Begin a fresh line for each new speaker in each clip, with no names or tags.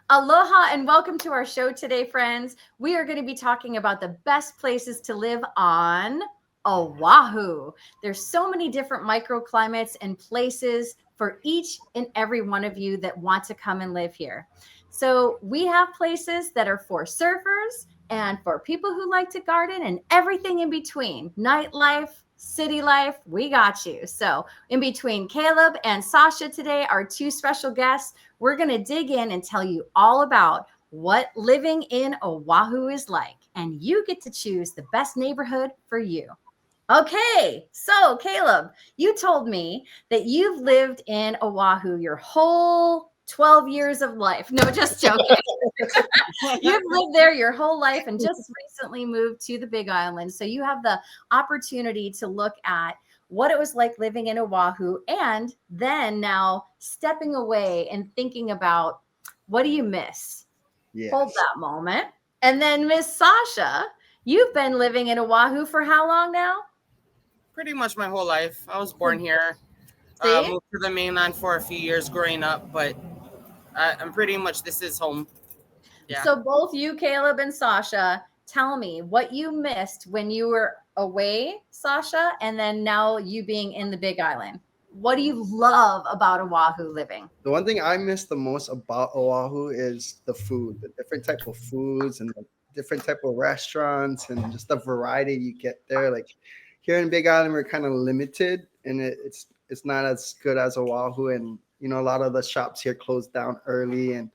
Aloha and welcome to our show today, friends. We are going to be talking about the best places to live on Oahu. There's so many different microclimates and places for each and every one of you that want to come and live here. So we have places that are for surfers and for people who like to garden and everything in between. Nightlife, city life, we got you. So in between Caleb and Sasha today, our two special guests, we're going to dig in and tell you all about what living in Oahu is like. And you get to choose the best neighborhood for you. Okay, so Caleb, you told me that you've lived in Oahu your whole 12 years of life. No, just joking. You've lived there your whole life and just recently moved to the Big Island. So you have the opportunity to look at what it was like living in Oahu and then now stepping away and thinking about what do you miss? Yes. Hold that moment. And then Miss Sasha, you've been living in Oahu for how long now?
Pretty much my whole life. I was born here. Moved to the mainland for a few years growing up, but I'm pretty much, this is home.
Yeah. So both you, Caleb and Sasha, tell me what you missed when you were away, Sasha, and then now you being in the Big Island. What do you love about Oahu living?
The one thing I miss the most about Oahu is the food, the different type of foods and the different type of restaurants and just the variety you get there. Like here in Big Island, we're kind of limited and it's not as good as Oahu. And, you know, a lot of the shops here close down early, and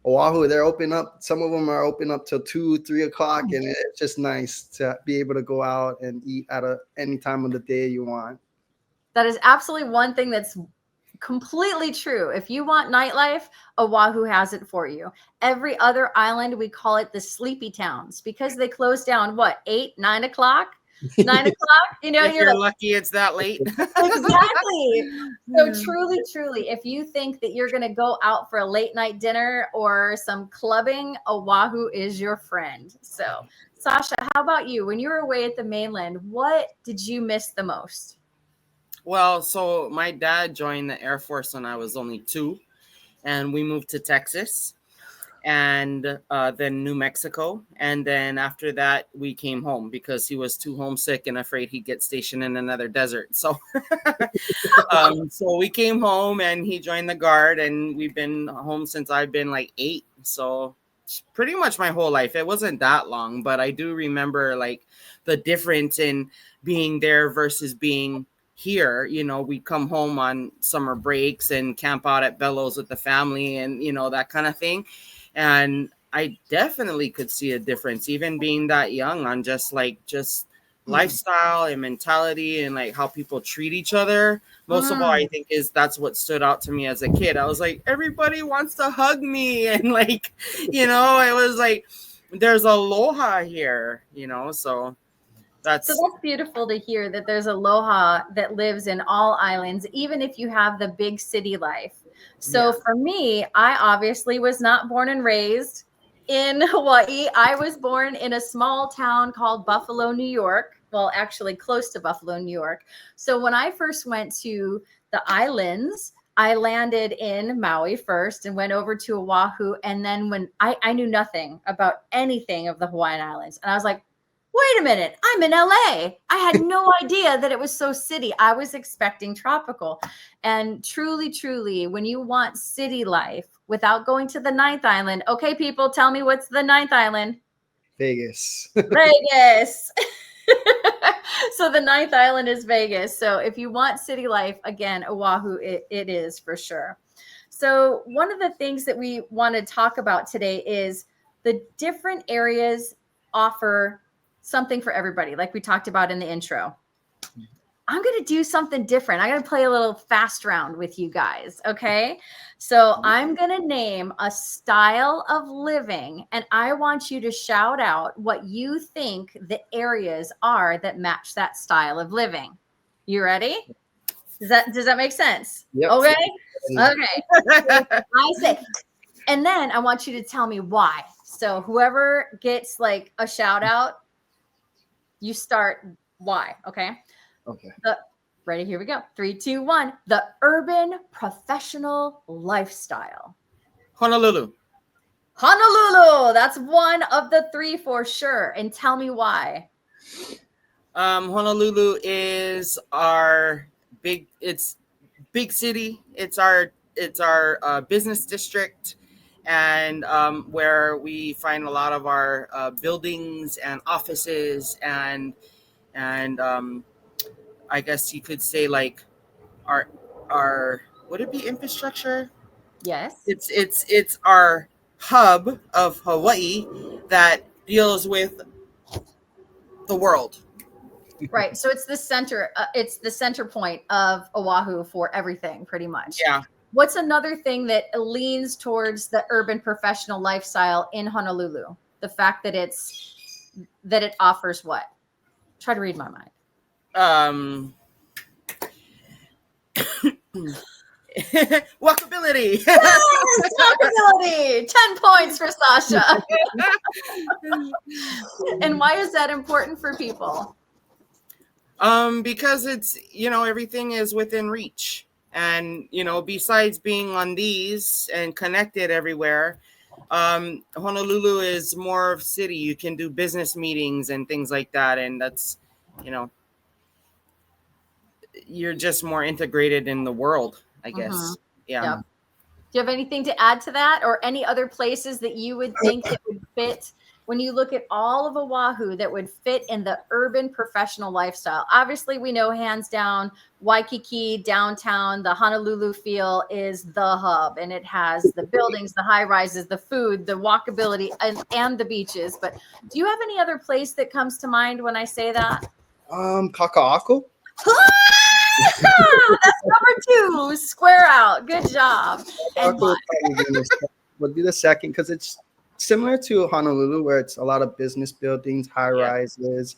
Oahu, they're open up. Some of them are open up till 2, 3 o'clock. And it's just nice to be able to go out and eat at any time of the day you want.
That is absolutely one thing that's completely true. If you want nightlife, Oahu has it for you. Every other island, we call it the sleepy towns because they close down, what, 8, 9 o'clock? 9 o'clock,
you know, if you're lucky it's that late.
Exactly. So truly, if you think that you're going to go out for a late night dinner or some clubbing, Oahu is your friend. So Sasha, how about you? When you were away at the mainland, what did you miss the most?
Well, so my dad joined the Air Force when I was only 2, and we moved to Texas and then New Mexico. And then after that, we came home because he was too homesick and afraid he'd get stationed in another desert. So, so we came home and he joined the Guard, and we've been home since I've been like 8. So pretty much my whole life. It wasn't that long, but I do remember like the difference in being there versus being here. You know, we come home on summer breaks and camp out at Bellows with the family and, you know, that kind of thing. And I definitely could see a difference, even being that young, on just lifestyle and mentality and like how people treat each other. Most of all, I think that's what stood out to me as a kid. I was like, everybody wants to hug me. And like, you know, it was like, there's aloha here, you know, so that's
beautiful to hear that there's aloha that lives in all islands, even if you have the big city life. So for me, I obviously was not born and raised in Hawaii. I was born in a small town called Buffalo, New York. Well, actually close to Buffalo, New York. So when I first went to the islands, I landed in Maui first and went over to Oahu. And then when I knew nothing about anything of the Hawaiian Islands, and I was like, wait a minute, I'm in LA. I had no idea that it was so city. I was expecting tropical. And truly, when you want city life without going to the 9th island, okay, people, tell me what's the 9th island?
Vegas.
Vegas. So the 9th island is Vegas. So if you want city life, again, Oahu, it is for sure. So one of the things that we want to talk about today is the different areas offer something for everybody, like we talked about in the intro. I'm going to do something different. I'm going to play a little fast round with you guys. Okay. So I'm going to name a style of living, and I want you to shout out what you think the areas are that match that style of living. You ready? Does that make sense?
Yep.
Okay. I say, and then I want you to tell me why. So whoever gets like a shout out, you start why. Okay. Ready? Here we go. 3, 2, 1. The urban professional lifestyle.
Honolulu.
Honolulu. That's one of the three for sure. And tell me why.
Honolulu is our big city. It's our business district, and where we find a lot of our buildings and offices and I guess you could say like our would it be infrastructure?
Yes.
It's our hub of Hawaii that deals with the world.
Right. So it's the center. It's the center point of Oahu for everything, pretty much.
Yeah.
What's another thing that leans towards the urban professional lifestyle in Honolulu? The fact that it offers what? Try to read my mind.
Walkability.
Yes, walkability. 10 points for Sasha. And why is that important for people?
Because it's, everything is within reach. And, besides being on these and connected everywhere, Honolulu is more of city. You can do business meetings and things like that. And that's, you're just more integrated in the world, I guess.
Mhm.
Yeah.
Yep. Do you have anything to add to that, or any other places that you would think that would fit when you look at all of Oahu that would fit in the urban professional lifestyle? Obviously, we know hands down Waikiki downtown, the Honolulu feel is the hub, and it has the buildings, the high rises, the food, the walkability, and the beaches. But do you have any other place that comes to mind when I say that?
Kaka'ako.
That's number 2. Square out. Good job. And
Kaka'ako would be the second, because it's similar to Honolulu, where it's a lot of business buildings, high rises,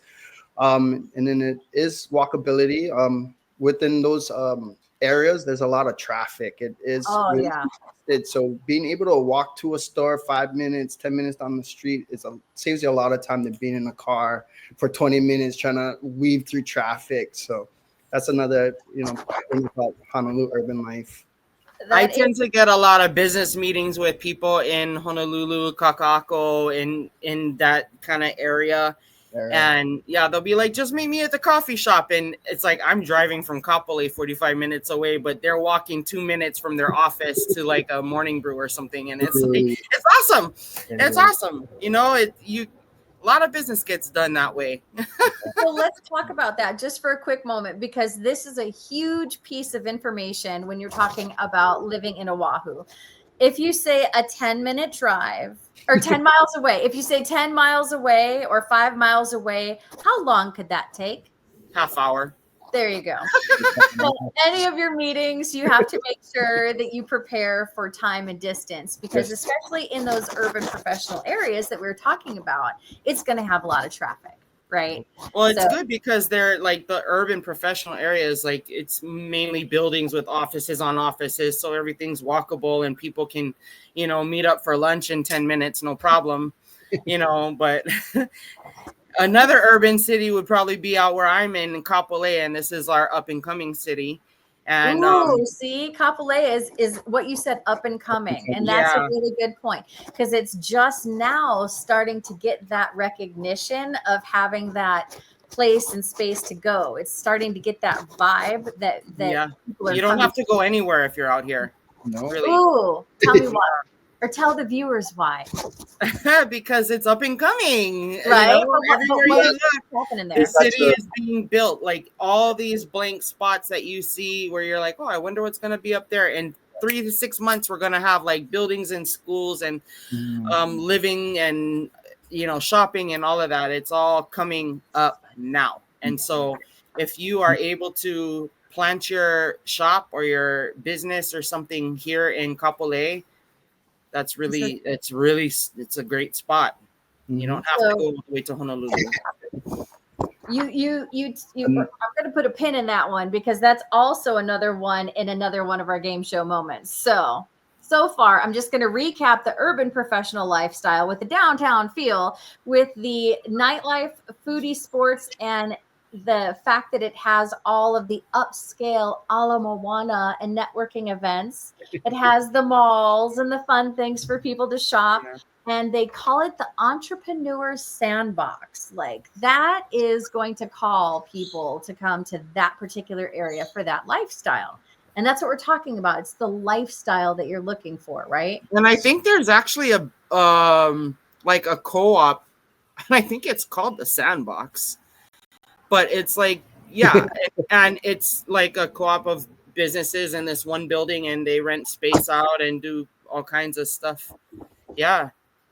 and then it is walkability. Within those areas, there's a lot of traffic. It is so being able to walk to a store 5 minutes, 10 minutes down the street saves you a lot of time than being in a car for 20 minutes trying to weave through traffic. So that's another thing about Honolulu urban life.
I tend to get a lot of business meetings with people in Honolulu, Kaka'ako, in that kind of area. And they'll be like, just meet me at the coffee shop. And it's like, I'm driving from Kapolei 45 minutes away, but they're walking 2 minutes from their office to like a morning brew or something. And it's like, it's awesome. It's awesome. A lot of business gets done that way.
Well, let's talk about that just for a quick moment, because this is a huge piece of information when you're talking about living in Oahu. If you say a 10-minute drive or 10 miles away, if you say 10 miles away or 5 miles away, how long could that take?
Half hour.
There you go. So any of your meetings, you have to make sure that you prepare for time and distance, because especially in those urban professional areas that we were talking about, it's going to have a lot of traffic, right?
Well, it's good because they're like the urban professional areas, like it's mainly buildings with offices on offices. So everything's walkable and people can, meet up for lunch in 10 minutes, no problem, but another urban city would probably be out where I'm in Kapolei, and this is our up and coming city. And
see, Kapolei is what you said, up and coming. And that's a really good point, because it's just now starting to get that recognition of having that place and space to go. It's starting to get that vibe that people are
you don't have to go anywhere if you're out here.
No.
Really.
Ooh, tell me why. Or tell the viewers why.
Because it's up and coming.
Right.
Everywhere you look,
happening there?
the city is being built. Like all these blank spots that you see where you're like, oh, I wonder what's going to be up there. In 3 to 6 months, we're going to have like buildings and schools and living and, shopping and all of that. It's all coming up now. And so if you are able to plant your shop or your business or something here in Kapolei, it's a great spot. You don't have to go all the way to Honolulu.
I'm going to put a pin in that one, because that's also another one in another one of our game show moments. So far, I'm just going to recap the urban professional lifestyle with the downtown feel, with the nightlife, foodie, sports, and the fact that it has all of the upscale ala moana and networking events. It has the malls and the fun things for people to shop. and they call it the Entrepreneur Sandbox. Like that is going to call people to come to that particular area for that lifestyle. And that's what we're talking about. It's the lifestyle that you're looking for, right?
And I think there's actually a like a co-op, and I think it's called the Sandbox. But it's like, yeah, and it's like a co-op of businesses in this one building, and they rent space out and do all kinds of stuff. Yeah.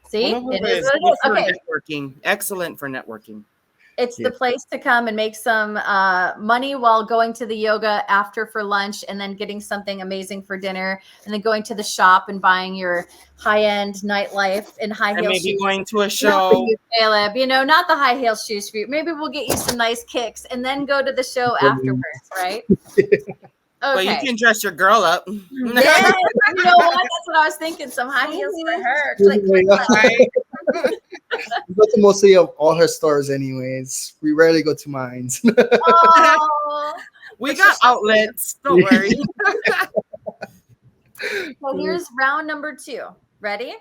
See,
Honolulu
it is
is
what it
good
is.
for
Okay.
networking. Excellent for networking.
It's the place to come and make some money while going to the yoga after for lunch, and then getting something amazing for dinner, and then going to the shop and buying your high-end nightlife and high heel
And maybe
shoes.
going to a
Not for
show.
you, Caleb. You know, not the high heel shoes for you. Maybe we'll get you some nice kicks and then go to the show afterwards, right?
But you
Okay.
can dress your girl up.
Yeah, you know what? That's what I was thinking. Some high heels for her. Click, click, click.
We go to mostly of all her stores anyways. We rarely go to mine.
Oh.
We got outlets. Don't worry.
So here's round number 2. Ready?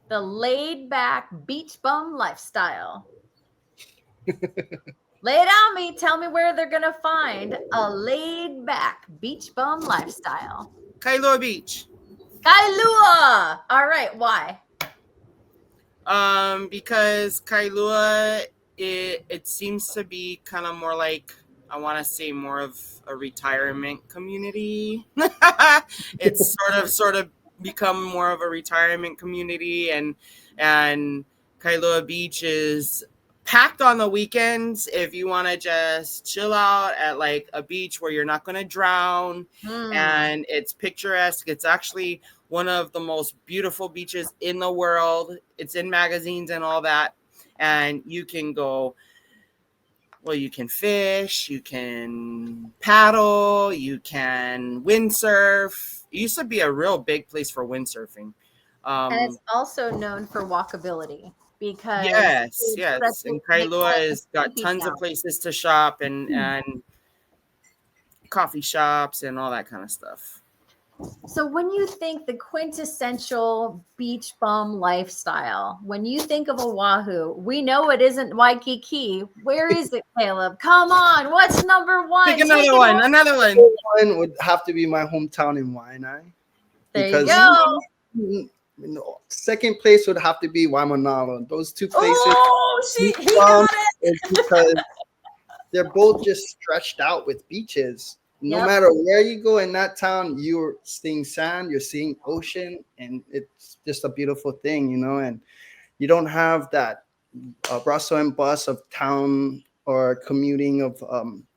The laid back beach bum lifestyle. Lay it on me. Tell me where they're going to find a laid back beach bum lifestyle.
Kailua Beach.
Kailua. All right. Why?
Because Kailua, it seems to be kind of more like, I want to say, more of a retirement community. It's sort of become more of a retirement community, and Kailua Beach is packed on the weekends if you want to just chill out at like a beach where you're not going to drown. And it's picturesque. It's actually one of the most beautiful beaches in the world. It's in magazines and all that. And you can go, well, you can fish, you can paddle, you can windsurf. It used to be a real big place for windsurfing.
And it's also known for walkability because
yes. And Kailua has got tons of places to shop and coffee shops and all that kind of stuff.
So when you think the quintessential beach bum lifestyle, when you think of Oahu, we know it isn't Waikiki. Where is it, Caleb? Come on. What's number 1?
Pick another one. Another one.
One would have to be my hometown in Waianae.
There you go.
Second place would have to be Waimanalo. Those two places.
Oh, he got it.
It's because they're both just stretched out with beaches. No matter where you go in that town, you're seeing sand, you're seeing ocean, and it's just a beautiful thing, you know. And you don't have that rustle and bust of town or commuting of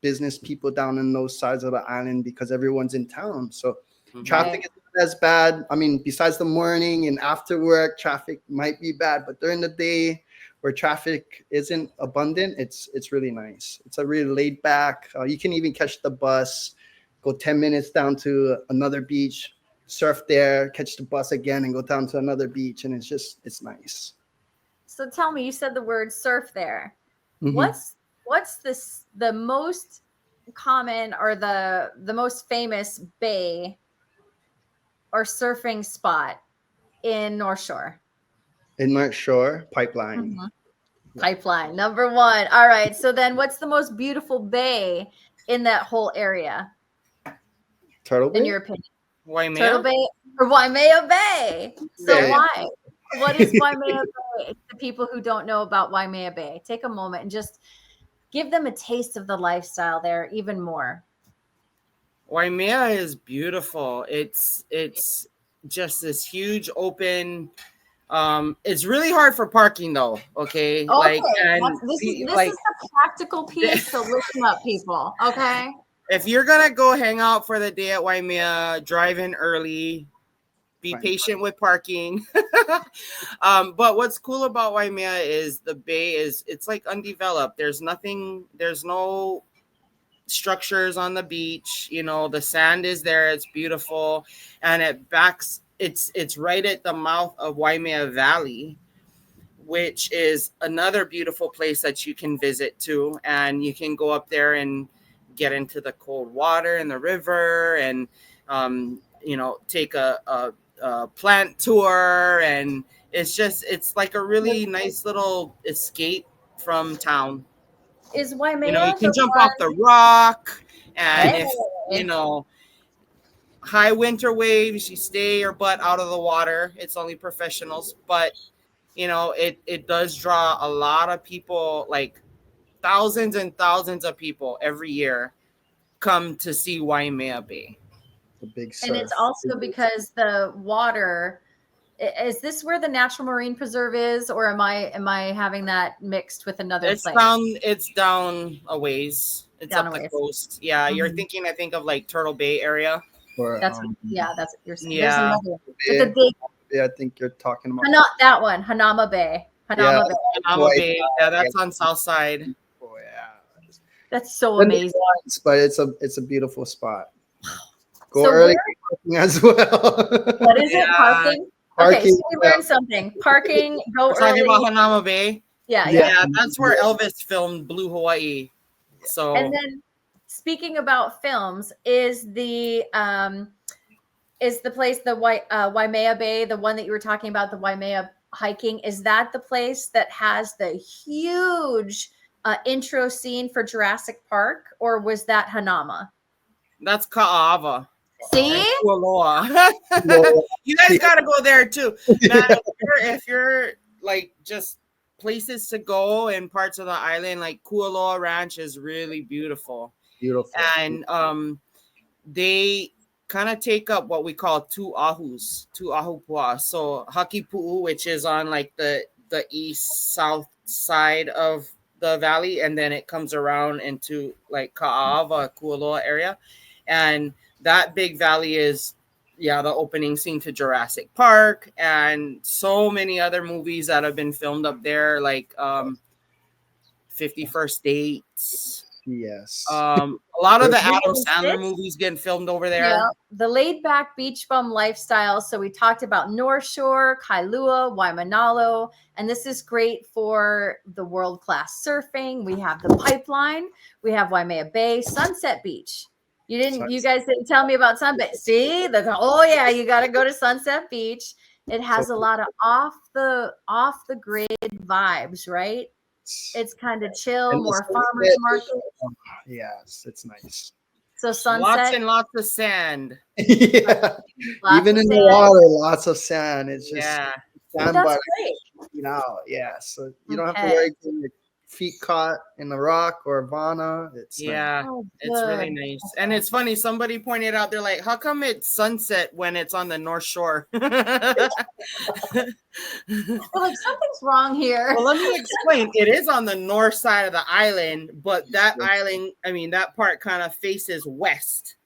business people down in those sides of the island because everyone's in town. So traffic is not as bad. I mean, besides the morning and after work, traffic might be bad, but during the day where traffic isn't abundant, it's really nice. It's a really laid back. You can even catch the bus, go 10 minutes down to another beach, surf there, catch the bus again, and go down to another beach, and it's nice.
So tell me, you said the word surf there.
Mm-hmm.
What's the most common or the most famous bay or surfing spot in North Shore?
In North Shore, Pipeline.
Mm-hmm. Pipeline, number 1. All right. So then what's the most beautiful bay in that whole area?
Turtle Bay?
In your opinion?
Waimea?
Turtle Bay or Waimea Bay. So why? What is Waimea Bay? The people who don't know about Waimea Bay, take a moment and just give them a taste of the lifestyle there even more.
Waimea is beautiful. It's just this huge open. It's really hard for parking though. Okay.
Okay.
And
this is the practical piece. So listen up, people. Okay.
If you're gonna go hang out for the day at Waimea, drive in early. Be patient with parking. But what's cool about Waimea is the bay it's like undeveloped. There's no structures on the beach. You know, the sand is there. It's beautiful. And it's right at the mouth of Waimea Valley, which is another beautiful place that you can visit too. And you can go up there and get into the cold water in the river and, take a plant tour, and It's like a really nice little escape from town.
Is
You
Waimea
can
the
jump
one?
off the rock, and if
Hey.
high winter waves, you stay your butt out of the water. It's only professionals, but it does draw a lot of people, like thousands and thousands of people every year come to see Waimea Bay.
The big
And
surf.
it's also because the water. Is this where the Natural Marine Preserve is, or am I having that mixed with another
It's
place?
down a ways. It's
Down
up
a
the
ways.
coast. Yeah, you're
Mhm.
thinking, I think, of like Turtle Bay area.
Or,
That's what you're saying. There's
Yeah.
another one with the big
yeah, I think you're talking about.
that one, Hanama Bay.
Yeah.
Bay.
Panama Bay. Yeah, that's on south side.
Oh yeah.
That's so
Been there
amazing.
once, but it's a beautiful spot. Go
So
early as well.
what is it?
Yeah.
Parking? Okay, so we learned something. Parking, go
We're talking about
early.
Hanama Bay.
Yeah.
Yeah, that's where Elvis filmed Blue Hawaii. So
And then speaking about films, is the place the Waimea Bay, the one that you were talking about, the Waimea hiking, is that the place that has the huge intro scene for Jurassic Park, or was that Hanama?
that's Ka'ava.
See?
Kualoa. You guys got to go there too. Man, if you're like just places to go and parts of the island, like Kualoa Ranch is really beautiful.
Beautiful.
And they kind of take up what we call two ahupua. So Hakipu'u, which is on like the east south side of the valley, and then it comes around into like Ka'ava, Kualoa area. And that big valley is the opening scene to Jurassic Park and so many other movies that have been filmed up there, like 51st Dates.
Yes.
A lot of the Adam
Yes.
Sandler movies getting filmed over there.
Yeah, the laid back beach bum lifestyle. So we talked about North Shore, Kailua, Waimanalo, and this is great for the world class surfing. We have the pipeline, we have Waimea Bay, Sunset Beach. You guys didn't tell me about Sunset. See, you got to go to Sunset Beach. It has a lot of off the grid vibes, right? It's kind of chill, more farmers market.
Yes, it's nice.
So sunset,
Lots and lots of sand.
Yeah. Even in the water, lots of sand. It's just sand,
that's great.
So you don't have to worry getting your feet caught in the rock or Vana. It's
it's really nice. And it's funny, somebody pointed out, they're like, how come it's sunset when it's on the North Shore?
Like, something's wrong here.
Well, let me explain. It is on the north side of the island, but that island, that part kind of faces west.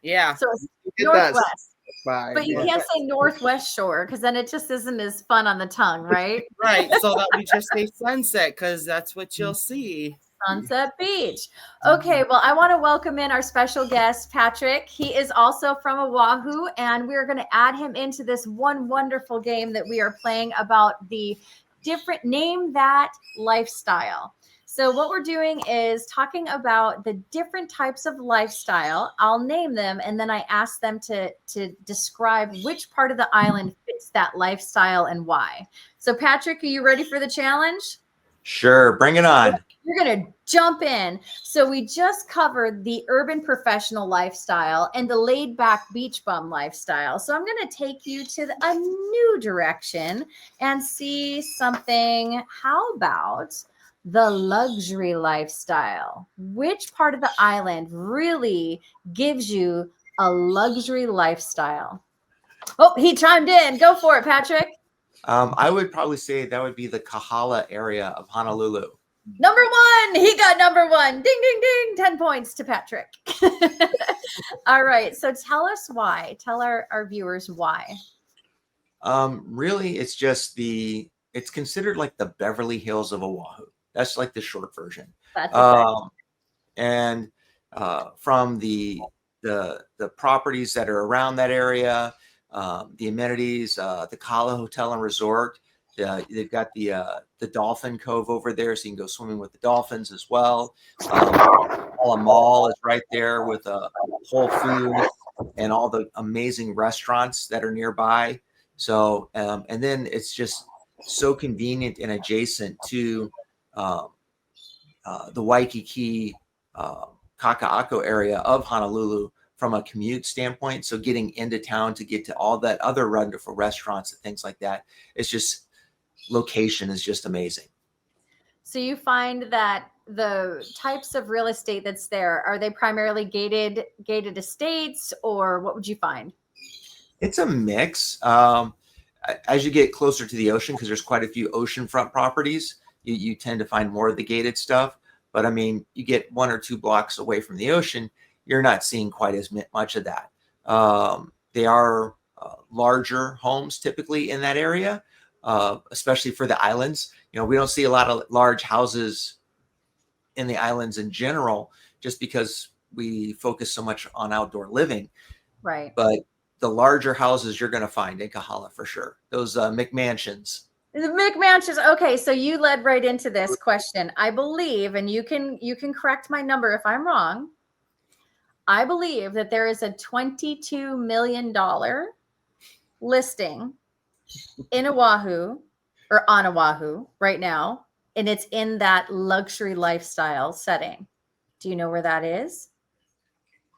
Yeah.
So it's northwest. But you can't say Northwest Shore because then it just isn't as fun on the tongue, right?
Right. So that we just say sunset because that's what you'll see.
Sunset Beach. Okay, well, I want to welcome in our special guest, Patrick. He is also from Oahu, and we're going to add him into this one wonderful game that we are playing about the different name that lifestyle. So what we're doing is talking about the different types of lifestyle. I'll name them, and then I ask them to describe which part of the island fits that lifestyle and why. So Patrick, are you ready for the challenge?
Sure, bring it on.
You're going to jump in. So we just covered the urban professional lifestyle and the laid back beach bum lifestyle. So I'm going to take you to a new direction and see something. How about the luxury lifestyle? Which part of the island really gives you a luxury lifestyle? Oh, he chimed in. Go for it, Patrick.
I would probably say that would be the Kahala area of Honolulu.
Number one. He got number one. Ding, ding, ding. 10 points to Patrick. All right. So tell us why. Tell our viewers why.
Really, it's just it's considered like the Beverly Hills of Oahu. That's like the short version.
That's exactly.
And from the properties that are around that area, the amenities, the Kala Hotel and Resort, they've got the Dolphin Cove over there, so you can go swimming with the dolphins as well. Kala Mall is right there with Whole Foods and all the amazing restaurants that are nearby. So, and then it's just so convenient and adjacent to um, the Waikiki, Kaka'ako area of Honolulu from a commute standpoint. So getting into town to get to all that other wonderful restaurants and things like that, it's just location is just amazing.
So you find that the types of real estate that's there, are they primarily gated estates, or what would you find?
It's a mix. As you get closer to the ocean, because there's quite a few oceanfront properties, you tend to find more of the gated stuff. But I mean, you get 1 or 2 blocks away from the ocean, you're not seeing quite as much of that. They are larger homes typically in that area, especially for the islands. You know, we don't see a lot of large houses in the islands in general, just because we focus so much on outdoor living.
Right.
But the larger houses you're going to find in Kahala for sure. Those McMansions.
The McMansions. Okay, so you led right into this question. I believe, and you can correct my number if I'm wrong. I believe that there is a $22 million listing in Oahu or on Oahu right now, and it's in that luxury lifestyle setting. Do you know where that is?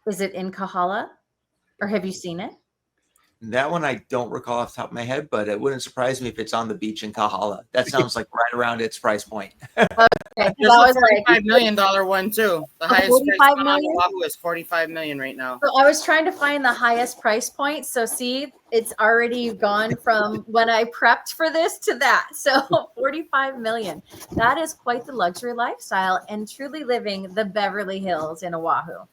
Is it in Kahala, or have you seen it?
That one I don't recall off the top of my head, but it wouldn't surprise me if it's on the beach in Kahala. That sounds like right around its price point.
Okay,
There's a $45 million one too. The highest price on Oahu is $45 million right now.
So I was trying to find the highest price point. So see, it's already gone from when I prepped for this to that. So 45 million. That is quite the luxury lifestyle and truly living the Beverly Hills in Oahu.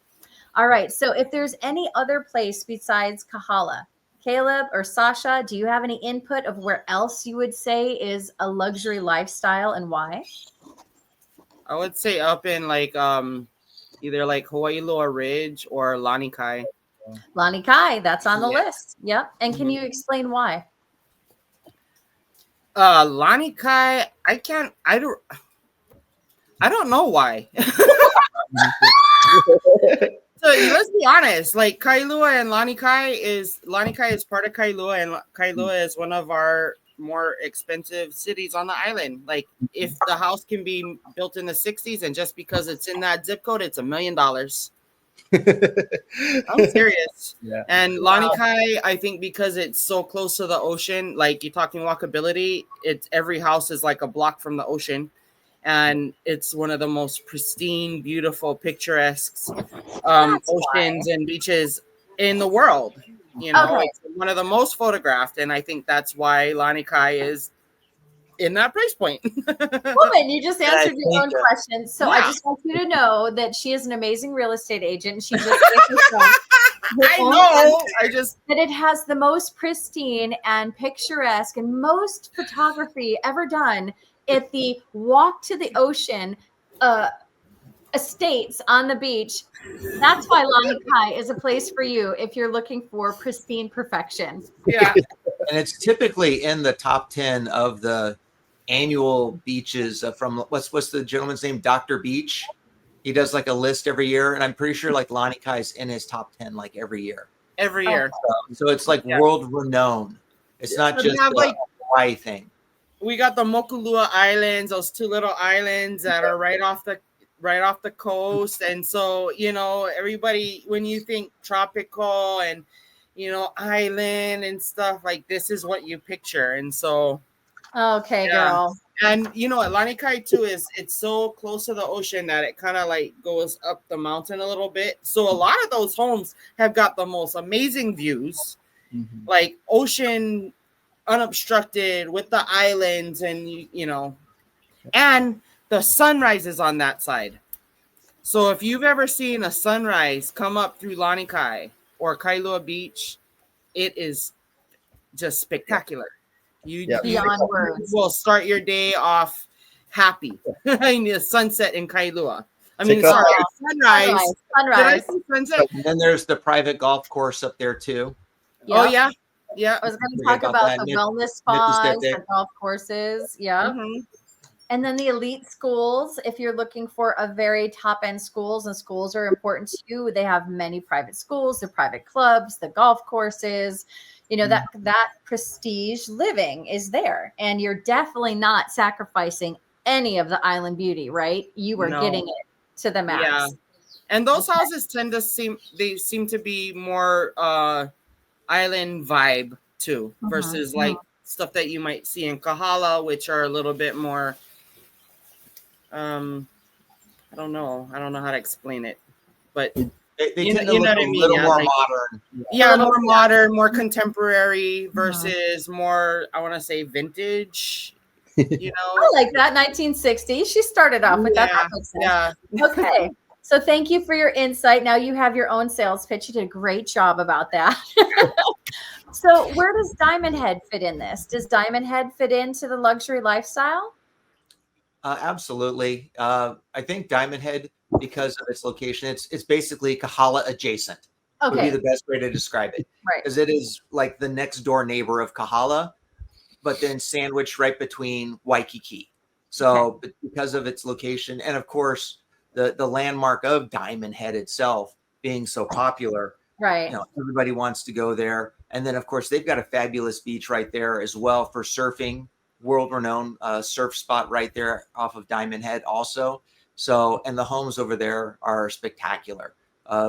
All right. So if there's any other place besides Kahala, Caleb or Sasha, do you have any input of where else you would say is a luxury lifestyle and why?
I would say up in like either like Kailua Ridge or Lanikai.
Lanikai, that's on the list. Yep. And can you explain why?
Lanikai, I don't know why. So let's be honest, like Kailua and Lanikai is part of Kailua, and Kailua is one of our more expensive cities on the island. Like if the house can be built in the 60s and just because it's in that zip code, it's $1 million. I'm serious.
Yeah.
And Lanikai, I think because it's so close to the ocean, like you're talking walkability, it's every house is like a block from the ocean. And it's one of the most pristine, beautiful, picturesque oceans and beaches in the world. You know, It's one of the most photographed, and I think that's why Lanikai is in that price point.
Woman, you just answered your own question. So I just want you to know that she is an amazing real estate agent. She just
I know.
That it has the most pristine and picturesque and most photography ever done at the walk to the ocean estates on the beach. That's why Lanikai is a place for you if you're looking for pristine perfection.
Yeah.
And it's typically in the top 10 of the annual beaches from what's the gentleman's name? Dr. Beach. He does like a list every year, and I'm pretty sure like Lanikai's in his top 10 like every year.
Every year.
So it's like world renowned. It's not just a Hawaii thing.
We got the Mokulua Islands, those 2 little islands that are right off the coast. And so, you know, everybody, when you think tropical and, you know, island and stuff, like this is what you picture. And so.
Okay, girl.
And, you know, Lanikai too it's so close to the ocean that it kind of like goes up the mountain a little bit. So a lot of those homes have got the most amazing views, like ocean unobstructed with the islands and, you know, and the sunrise is on that side. So if you've ever seen a sunrise come up through Lanikai or Kailua Beach, it is just spectacular. You will start your day off happy in the sunset in Kailua. I mean, sorry, sunrise. Did I say sunset?
And then there's the private golf course up there too.
Yep.
Oh yeah. Yeah.
I was going to talk about the wellness spas, the golf courses. Yeah. And then the elite schools, if you're looking for a very top-end schools, and schools are important to you, they have many private schools, the private clubs, the golf courses. you know, that prestige living is there, and you're definitely not sacrificing any of the island beauty, right? You are getting it to the max.
Yeah. And those houses tend to seem to be more island vibe too, versus like stuff that you might see in Kahala, which are a little bit more I don't know how to explain it, but
they
you
tend
know
to
what
look
I
a
mean?
little
Yeah,
more
like,
modern.
yeah, more modern, more contemporary versus more, I want to say, vintage. You know,
I like that. 1960. She started off with that. That makes sense.
Yeah.
Okay. So thank you for your insight. Now you have your own sales pitch. You did a great job about that. So where does Diamond Head fit in this? Does Diamond Head fit into the luxury lifestyle?
Absolutely. I think Diamond Head, because of its location, it's basically Kahala adjacent. Would be the best way to describe it.
Right.
Because it is like the next door neighbor of Kahala, but then sandwiched right between Waikiki. So because of its location, and of course the landmark of Diamond Head itself being so popular,
right?
You know, everybody wants to go there. And then of course they've got a fabulous beach right there as well for surfing, world-renowned surf spot right there off of Diamond Head also. So, and the homes over there are spectacular,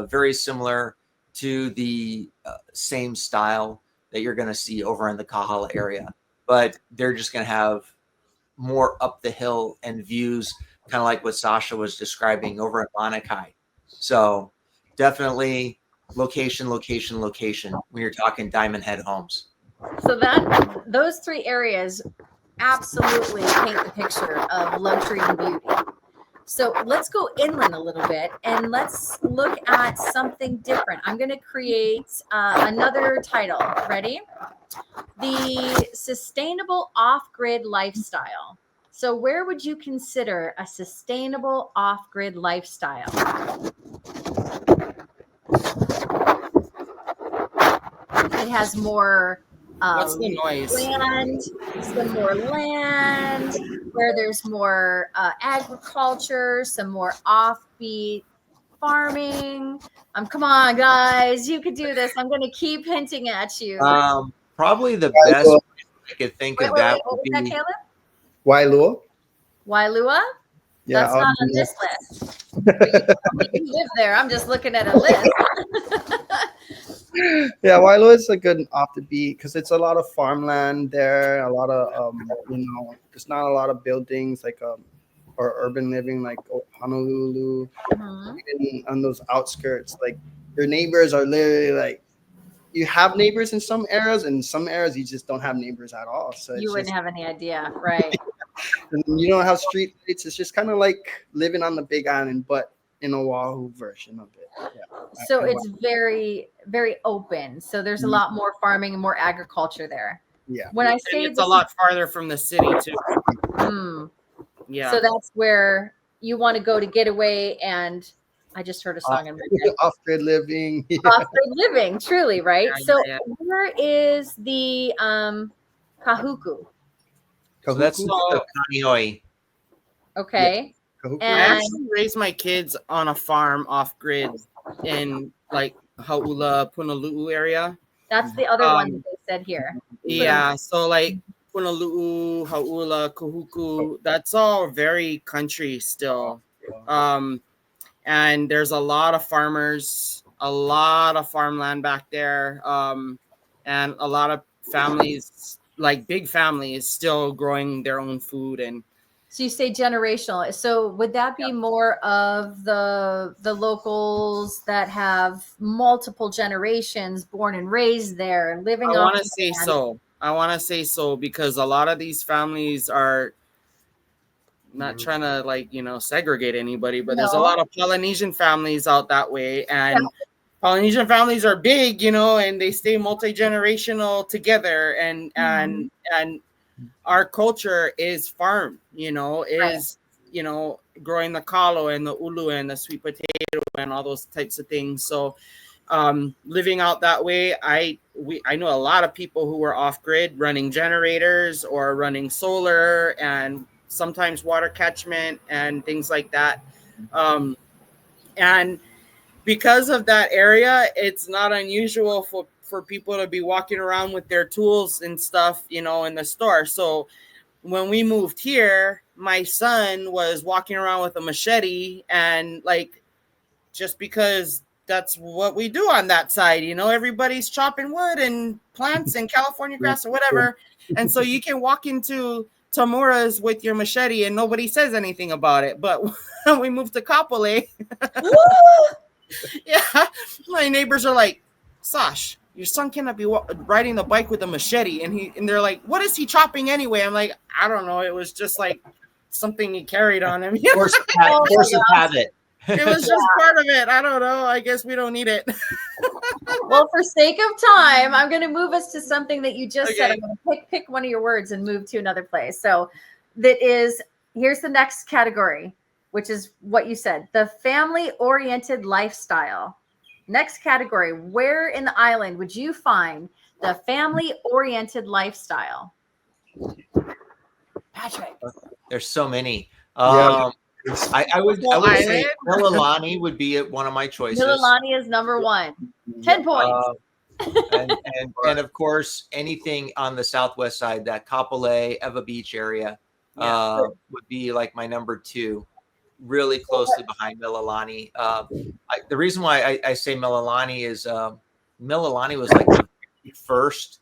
very similar to the same style that you're going to see over in the Kahala area, but they're just going to have more up the hill and views, kind of like what Sasha was describing over at Lanikai. So definitely location when you're talking Diamond Head homes.
So those three areas absolutely paint the picture of luxury and beauty. So let's go inland a little bit and let's look at something different. I'm going to create another title. Ready? The sustainable off-grid lifestyle. So where would you consider a sustainable off-grid lifestyle? It has more
what's the noise?
Land, some more land, where there's more agriculture, some more offbeat farming. Come on, guys, you could do this. I'm going to keep hinting at you.
Probably the best I could think of that
what
would be
was that, Caleb?
Wailua.
Wailua?
Yeah,
that's not on this list. You live there. I'm just looking at a list.
Yeah, Wailua is a good off the beat because it's a lot of farmland there, a lot of you know, there's not a lot of buildings like or urban living like Honolulu. Even on those outskirts, like your neighbors are literally like, you have neighbors in some areas, and in some areas you just don't have neighbors at all. So
you wouldn't have any idea, right?
And you don't have street lights. It's just kind of like living on the Big Island, but in Oahu version of it. Yeah.
So it's very, very open. So there's a lot more farming and more agriculture there.
Yeah.
When I say
it's a lot farther from the city too. Yeah.
So that's where you want to go to get away. And I just heard a song in my head.
Off-grid living. Yeah.
Off-grid living, truly, right? So where is the kahuku?
So that's the Kanioi.
Okay.
Yeah.
I actually raised my kids on a farm off-grid in like Haula, Honolulu area.
That's the other one that they said here.
Yeah, so like Honolulu, Haula, Kahuku, that's all very country still. And there's a lot of farmers, a lot of farmland back there, and a lot of families, like big families, still growing their own food. And
so you say generational. So would that be more of the locals that have multiple generations born and raised there and living?
I want to say so. I want to say so because a lot of these families are not trying to like, you know, segregate anybody, but there's a lot of Polynesian families out that way, and Polynesian families are big, you know, and they stay multi-generational together, and our culture is farm, you know, is you know, growing the kalo and the ulu and the sweet potato and all those types of things. So living out that way, I know a lot of people who were off grid running generators or running solar and sometimes water catchment and things like that. And because of that area, it's not unusual for people to be walking around with their tools and stuff, you know, in the store. So when we moved here, my son was walking around with a machete, and like, just because that's what we do on that side, you know, everybody's chopping wood and plants and California grass or whatever. And so you can walk into Tamura's with your machete and nobody says anything about it. But when we moved to Kapolei, yeah, my neighbors are like, Sash, your son cannot be riding the bike with a machete. And they're like, what is he chopping anyway? I'm like, I don't know. It was just like something he carried on him.
Force of habit.
It was just part of it. I don't know. I guess we don't need it.
Well, for sake of time, I'm going to move us to something that you just said. I'm going to pick one of your words and move to another place. So here's the next category, which is what you said, the family-oriented lifestyle. Next category, where in the island would you find the family-oriented lifestyle? Patrick.
There's so many.
Yeah.
I would say Mililani would be one of my choices.
Mililani is number one. 10 points.
And of course, anything on the southwest side, that Kapolei, Eva Beach area, would be like my number two, really closely behind Mililani. The reason why I say Mililani is Mililani was like the first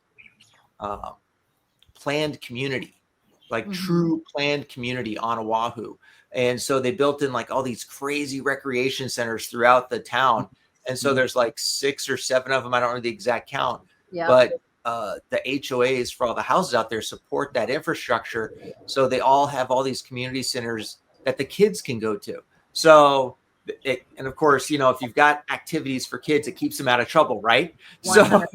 planned community, like true planned community on Oahu. And so they built in like all these crazy recreation centers throughout the town. And so there's like 6 or 7 of them. I don't know the exact count, but the HOAs for all the houses out there support that infrastructure. So they all have all these community centers that the kids can go to. So, and of course, you know, if you've got activities for kids, it keeps them out of trouble, right?
100%.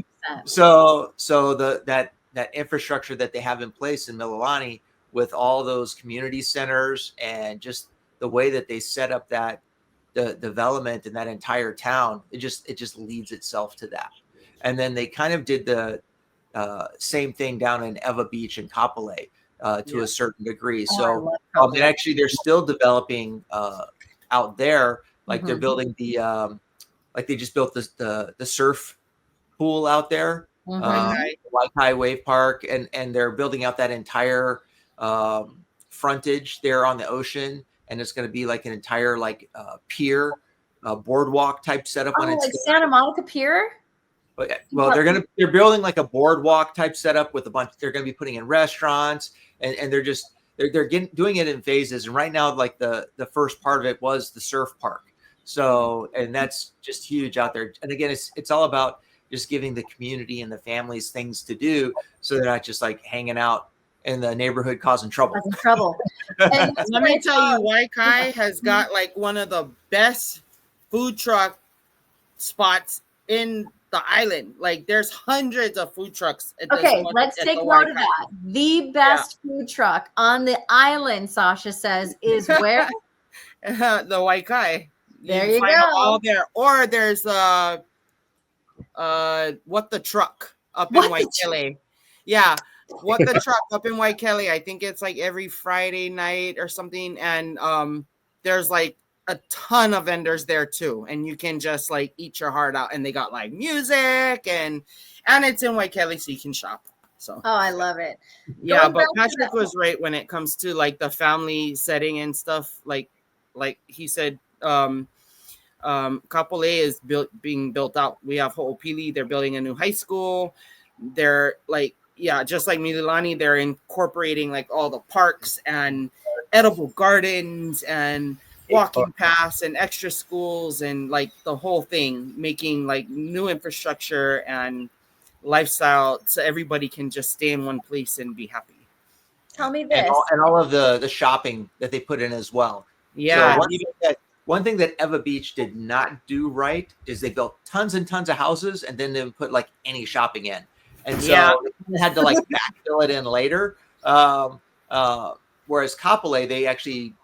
So that infrastructure that they have in place in Mililani, with all those community centers and just the way that they set up the development in that entire town, it just leads itself to that. And then they kind of did the same thing down in Eva Beach and Kapolei to a certain degree. So and actually they're still developing out there. Like they're building the like they just built the surf pool out there, Lanikai Wave Park, and they're building out that entire frontage there on the ocean, and it's going to be like an entire pier, boardwalk type setup when it's
like Santa Monica Pier.
Well, they're building like a boardwalk type setup with a bunch. They're going to be putting in restaurants, and they're doing it in phases. And right now, like the first part of it was the surf park. So, and that's just huge out there. And again, it's all about just giving the community and the families things to do, so they're not just like hanging out in the neighborhood causing trouble.
And let me tell you, Waikiki has got like one of the best food truck spots in the island. Like there's hundreds of food trucks.
Let's take note of that. The best food truck on the island, Sasha says, is where?
The Waikiki.
There you go.
All there. Or there's What the Truck up in Waikiki. Yeah. What the Truck up in Waikiki. I think it's like every Friday night or something. And there's like a ton of vendors there too. And you can just like eat your heart out. And they got like music and it's in Waikiki, so you can shop. So
I love it.
Yeah, but Patrick was right when it comes to like the family setting and stuff. Like he said, Kapolei is being built out. We have Ho'opili. They're building a new high school. They're like, just like Mililani, they're incorporating like all the parks and edible gardens and walking paths and extra schools and like the whole thing, making like new infrastructure and lifestyle so everybody can just stay in one place and be happy.
Tell me this.
And all of the shopping that they put in as well.
Yeah.
So one thing that Eva Beach did not do right is they built tons and tons of houses and then they put like any shopping in. And so they had to like backfill it in later. Whereas Kapolei, they actually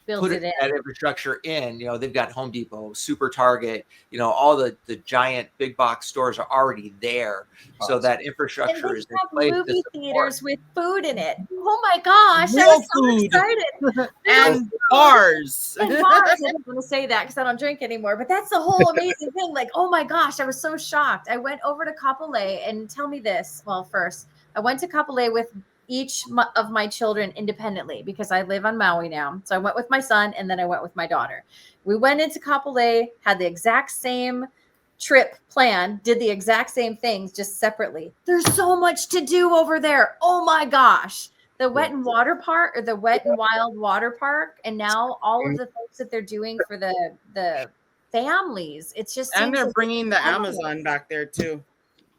Builds it in.
that infrastructure in. They've got Home Depot, Super Target, all the giant big box stores are already there. So that
And
infrastructure
they
is in
have
place to
movie
support.
theaters with food in it. Oh my gosh, I
Real
was so
food.
excited.
And bars.
And bars, I didn't want to say that because I don't drink anymore, but that's the whole amazing thing. Like, oh my gosh, I was so shocked. I went over to Kapolei, and tell me this. Well, first, I went to Kapolei with each of my children independently because I live on Maui now. So I went with my son, and then I went with my daughter. We went into Kapolei, had the exact same trip plan, did the exact same things, just separately. There's so much to do over there. Oh my gosh. The Wet and Water Park, or the Wet and Wild Water Park, and now all of the things that they're doing for the families. It's just
And they're
like
bringing the
endless.
Amazon back there too.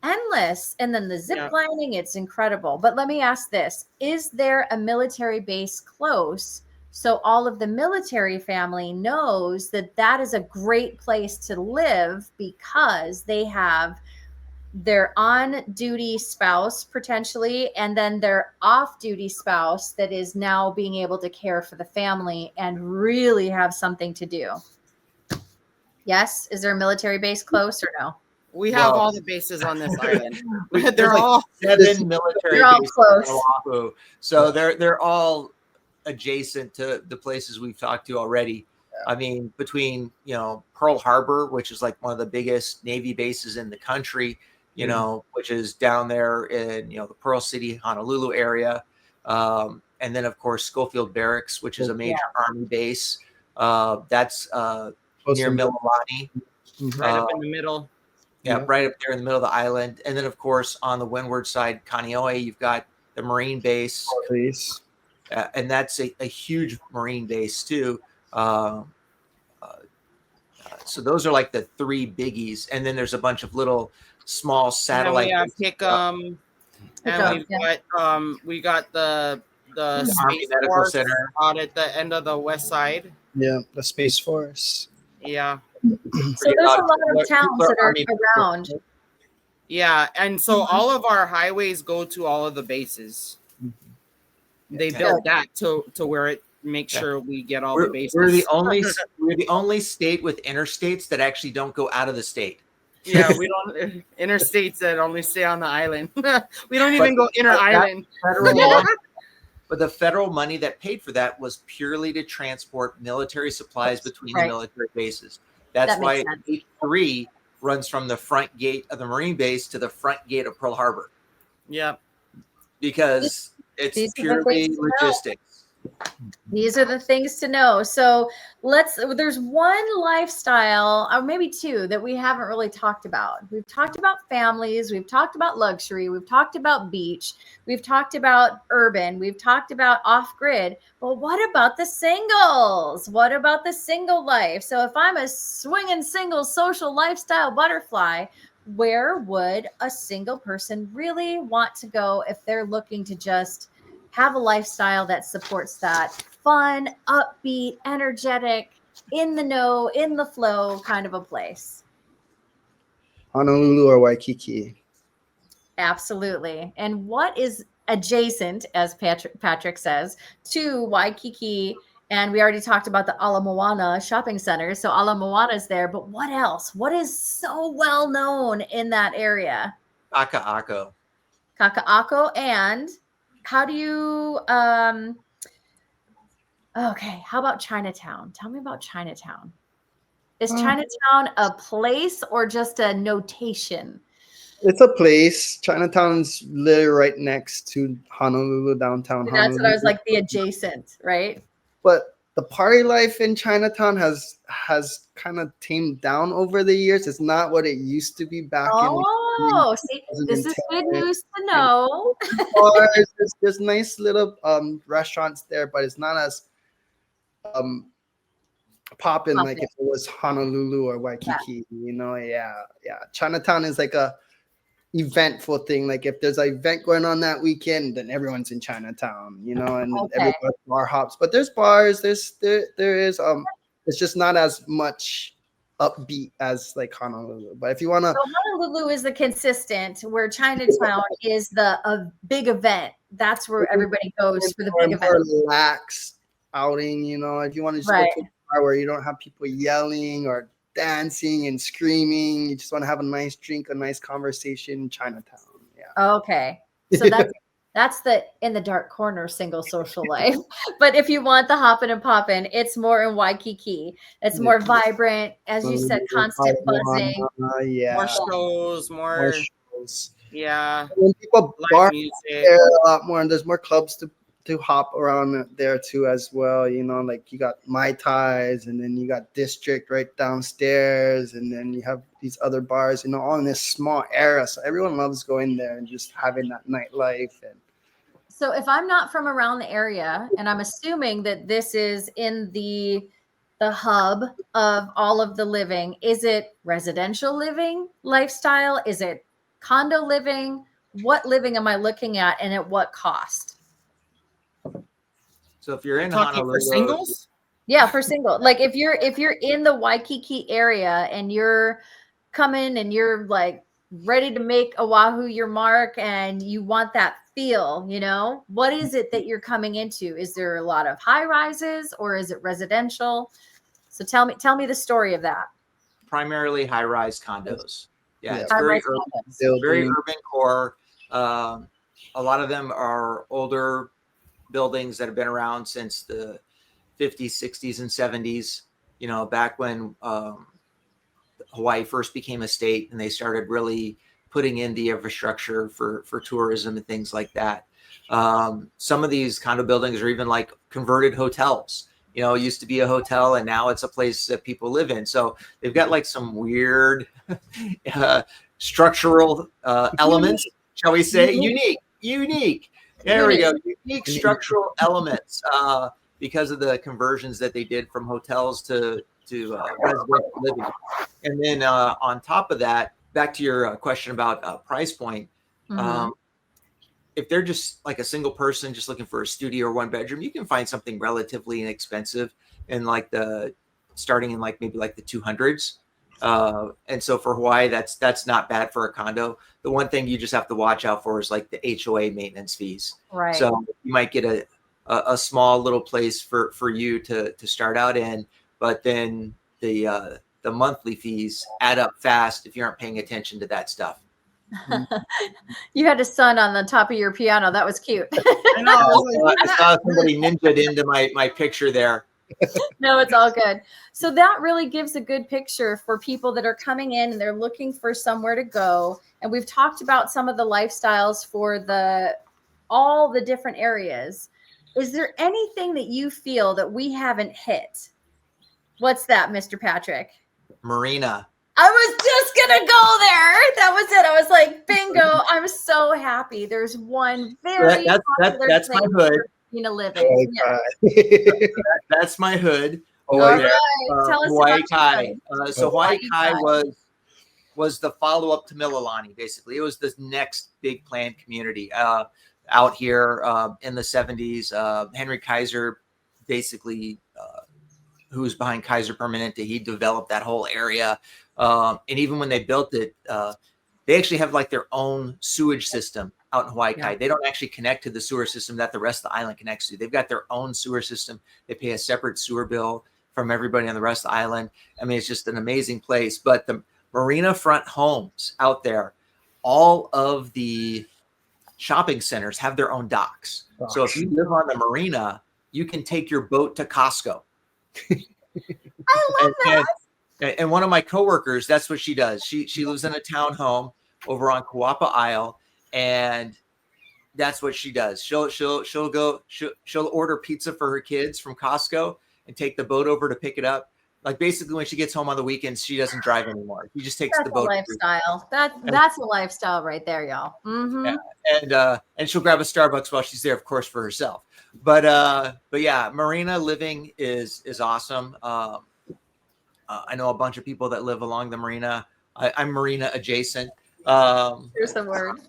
Endless. And then the zip
Yeah.
lining, it's incredible. But let me ask this. Is there a military base close so all of the military family knows that that is a great place to live because they have their on-duty spouse potentially, and then their off-duty spouse that is now being able to care for the family and really have something to do? Yes? Is there a military base close or no?
We have
Well,
all the bases on this island.
There's
They're
like
all
7 military
They're all
bases
close.
on Oahu. So they're all adjacent to the places we've talked to already. I mean, between, Pearl Harbor, which is like one of the biggest Navy bases in the country, which is down there in, the Pearl City, Honolulu area. And then, of course, Schofield Barracks, which is a major Army base. That's near Mililani.
right up in the middle.
Yeah, right up there in the middle of the island. And then, of course, on the windward side, Kaneohe, you've got the Marine base. And that's a huge Marine base, too. So those are like the 3 biggies. And then there's a bunch of little small satellite.
And we have Hickam. And we got the
Army
Space
Medical
Force
Center
out at the end of the west side.
Yeah, the Space Force.
Yeah.
So there's a lot of towns that are around.
Yeah, and so all of our highways go to all of the bases. They built that to where it makes sure we get all the bases.
We're the only state with interstates that actually don't go out of the state.
Yeah, we don't interstates that only stay on the island. We don't even go inner island.
But the federal money that paid for that was purely to transport military supplies between the military bases. That's why H3 runs from the front gate of the Marine base to the front gate of Pearl Harbor.
Yeah.
Because it's purely logistics.
These are the things to know. So there's one lifestyle, or maybe 2, that we haven't really talked about. We've talked about families. We've talked about luxury. We've talked about beach. We've talked about urban. We've talked about off-grid. But what about the singles? What about the single life? So if I'm a swinging single social lifestyle butterfly, where would a single person really want to go if they're looking to just have a lifestyle that supports that fun, upbeat, energetic, in the know, in the flow kind of a place?
Honolulu or Waikiki?
Absolutely. And what is adjacent, as Patrick says, to Waikiki? And we already talked about the Ala Moana shopping center. So Ala Moana is there, but what else? What is so well known in that area?
Kaka'ako.
Kaka'ako. And how do you, okay, how about Chinatown? Tell me about Chinatown. Is Chinatown a place or just a notation?
It's a place. Chinatown's literally right next to Honolulu, downtown Honolulu.
That's what I was like, the adjacent, right?
But the party life in Chinatown has kind of tamed down over the years. It's not what it used to be back in.
Oh, see, this is good news to know.
There's nice little restaurants there, but it's not as popping like if it was Honolulu or Waikiki. Yeah. Chinatown is like a eventful thing. Like if there's an event going on that weekend, then everyone's in Chinatown, and everybody bar hops. But there's bars. There is it's just not as much upbeat as like Honolulu. But if you want to,
so Honolulu is the consistent, where Chinatown is the big event. That's where everybody goes for the big event.
Relaxed outing, if you want to just
Right.
go to a bar where you don't have people yelling or dancing and screaming, you just want to have a nice drink, a nice conversation in Chinatown. Yeah.
Okay. So that's the in the dark corner single social life. But if you want the hopping and popping, it's more in Waikiki. It's more vibrant, as you said, constant buzzing.
Yeah.
More shows,
More
more
shows.
yeah,
When people
live
bar
music.
there a lot more, and there's more clubs to hop around there too as well. Like you got Mai Tais, and then you got District right downstairs, and then you have these other bars, all in this small area. So everyone loves going there and just having that nightlife. And
So if I'm not from around the area, and I'm assuming that this is in the hub of all of the living, is it residential living lifestyle? Is it condo living? What living am I looking at, and at what cost?
So if you're in
Talking
Honolulu,
for singles?
Yeah, for single. Like if you're in the Waikiki area and you're coming and you're like ready to make Oahu your mark and you want that feel, what is it that you're coming into? Is there a lot of high rises or is it residential? So tell me the story of that.
primarily high-rise condos. Yeah,
Yeah.
it's very
High-rise
urban,
condos.
very
building.
urban core. A lot of them are older buildings that have been around since the 50s, 60s, and 70s. Back when Hawaii first became a state and they started really putting in the infrastructure for tourism and things like that. Some of these condo buildings are even like converted hotels. It used to be a hotel and now it's a place that people live in. So they've got like some weird structural elements, shall we say? Unique. There we go. Unique structural elements because of the conversions that they did from hotels to residential living. And then on top of that, back to your question about price point, if they're just like a single person just looking for a studio or one bedroom, you can find something relatively inexpensive and starting in maybe the 200s. And so for Hawaii, that's not bad for a condo. The one thing you just have to watch out for is like the HOA maintenance fees.
Right.
So you might get a small little place for you to start out in, but then the monthly fees add up fast if you aren't paying attention to that stuff.
You had a sun on the top of your piano. That was cute.
I know.
I saw somebody ninja'd into my picture there.
No, it's all good. So that really gives a good picture for people that are coming in and they're looking for somewhere to go. And we've talked about some of the lifestyles for all the different areas. Is there anything that you feel that we haven't hit? What's that, Mr. Patrick?
Marina.
I was just going to go there. That was it. I was like, bingo. I'm so happy. There's one very popular
that's my hood.
Living.
That's my hood.
All right. Tell us
Hawaii
about
Kai. So Hawaii Kai
Kai.
was the follow-up to Mililani, basically. It was the next big planned community out here in the 70s. Henry Kaiser, basically, who was behind Kaiser Permanente, he developed that whole area. And even when they built it, they actually have their own sewage system out in Hawaii Kai. They don't actually connect to the sewer system that the rest of the island connects to. They've got their own sewer system. They pay a separate sewer bill from everybody on the rest of the island. I mean, it's just an amazing place. But the marina front homes out there, all of the shopping centers have their own docks. So if you live on the marina, you can take your boat to Costco.
I love that.
And one of my coworkers, that's what she does. She lives in a townhome over on Kauapa Isle, and that's what she does. She'll order pizza for her kids from Costco and take the boat over to pick it up. Basically, when she gets home on the weekends, she doesn't drive anymore. She just takes the boat.
Lifestyle. That's a lifestyle right there, y'all. Mm-hmm.
Yeah. And she'll grab a Starbucks while she's there, of course, for herself. But yeah, marina living is awesome. I know a bunch of people that live along the marina. I'm marina adjacent.
Here's the word.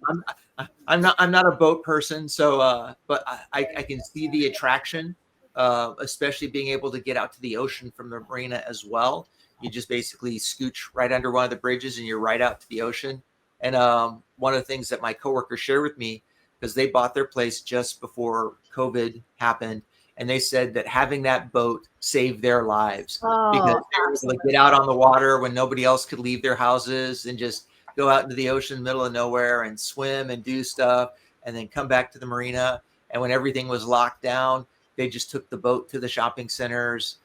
I'm not a boat person, so but I can see the attraction, especially being able to get out to the ocean from the marina as well. You just basically scooch right under one of the bridges and you're right out to the ocean. And one of the things that my coworkers shared with me, because they bought their place just before COVID happened, and they said that having that boat saved their lives because
Oh,
they were able to get out on the water when nobody else could leave their houses and just go out into the ocean, middle of nowhere, and swim and do stuff, and then come back to the marina. And when everything was locked down, they just took the boat to the shopping centers,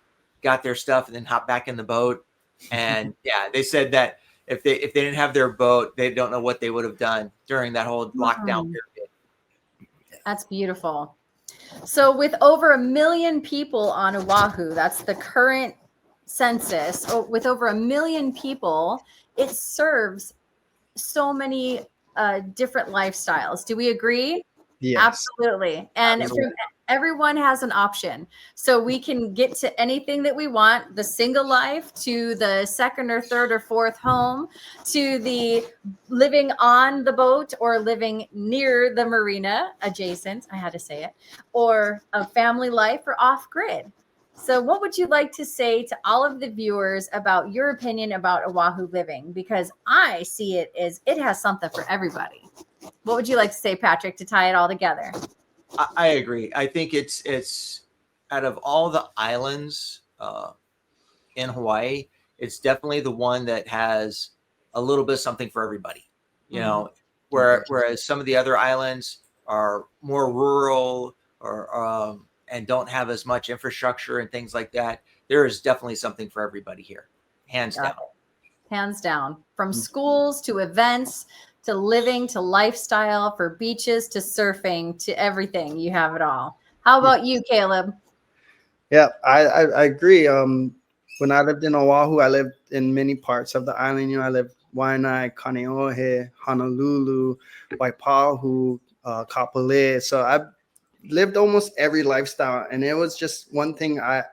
got their stuff, and then hopped back in the boat. And yeah, they said that if they didn't have their boat, they don't know what they would have done during that whole lockdown period.
That's beautiful. So with over 1 million people on Oahu, that's the current census. With over 1 million people, it serves so many different lifestyles. Do we agree?
Yes.
Absolutely. And everyone has an option. So we can get to anything that we want, the single life to the second or third or fourth home, to the living on the boat or living near the marina adjacent, I had to say it, or a family life or off grid. So what would you like to say to all of the viewers about your opinion about Oahu living? Because I see it as it has something for everybody. What would you like to say, Patrick, to tie it all together?
I agree. I think it's out of all the islands in Hawaii, it's definitely the one that has a little bit of something for everybody. You know, whereas some of the other islands are more rural or and don't have as much infrastructure and things like that. There is definitely something for everybody here, hands down.
Hands down. From schools to events to living to lifestyle, for beaches to surfing to everything, you have it all. How about you, Caleb?
Yeah, I agree. When I lived in Oahu, I lived in many parts of the island. You know, I lived Waianae, Kaneohe, Honolulu, Waipahu, Kapaa. So I lived almost every lifestyle, and it was just one thing I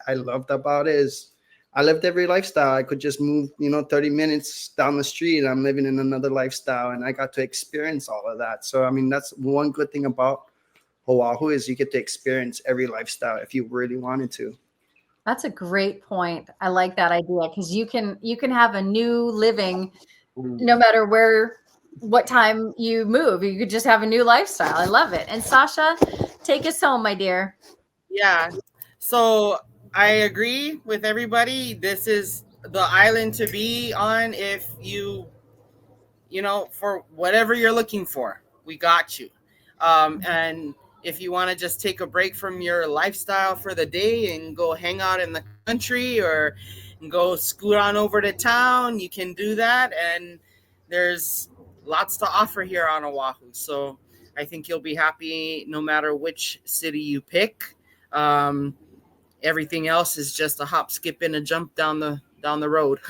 loved about it is I lived every lifestyle. I could just move, 30 minutes down the street, and I'm living in another lifestyle, and I got to experience all of that. So, I mean, that's one good thing about Oahu is you get to experience every lifestyle if you really wanted to.
That's a great point. I like that idea because you can have a new living no matter what time you move. You could just have a new lifestyle. I love it. And Sasha, take us home, my dear.
Yeah. So I agree with everybody. This is the island to be on if for whatever you're looking for. We got you. And if you want to just take a break from your lifestyle for the day and go hang out in the country or go scoot on over to town, you can do that. And there's lots to offer here on Oahu. So I think you'll be happy no matter which city you pick. Everything else is just a hop, skip, and a jump down the road.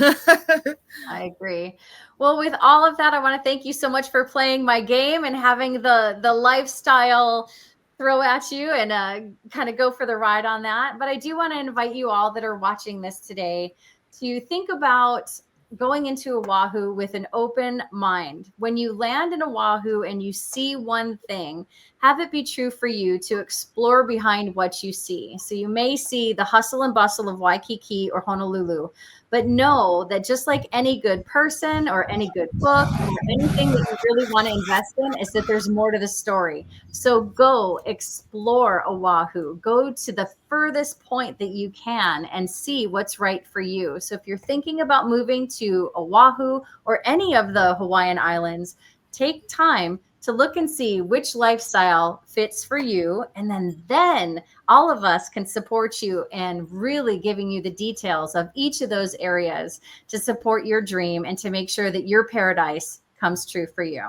I agree. Well, with all of that, I want to thank you so much for playing my game and having the lifestyle throw at you and kind of go for the ride on that. But I do want to invite you all that are watching this today to think about going into Oahu with an open mind. When you land in Oahu and you see one thing, have it be true for you to explore behind what you see. So you may see the hustle and bustle of Waikiki or Honolulu, but know that just like any good person or any good book or anything that you really want to invest in is that there's more to the story. So go explore Oahu. Go to the furthest point that you can and see what's right for you. So if you're thinking about moving to Oahu or any of the Hawaiian Islands, take time to look and see which lifestyle fits for you. And then all of us can support you and really giving you the details of each of those areas to support your dream and to make sure that your paradise comes true for you.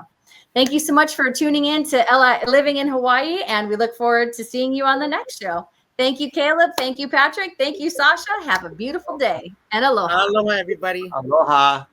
Thank you so much for tuning in to Living in Hawaii, and we look forward to seeing you on the next show. Thank you, Caleb. Thank you, Patrick. Thank you, Sasha. Have a beautiful day and aloha.
Aloha, everybody.
Aloha.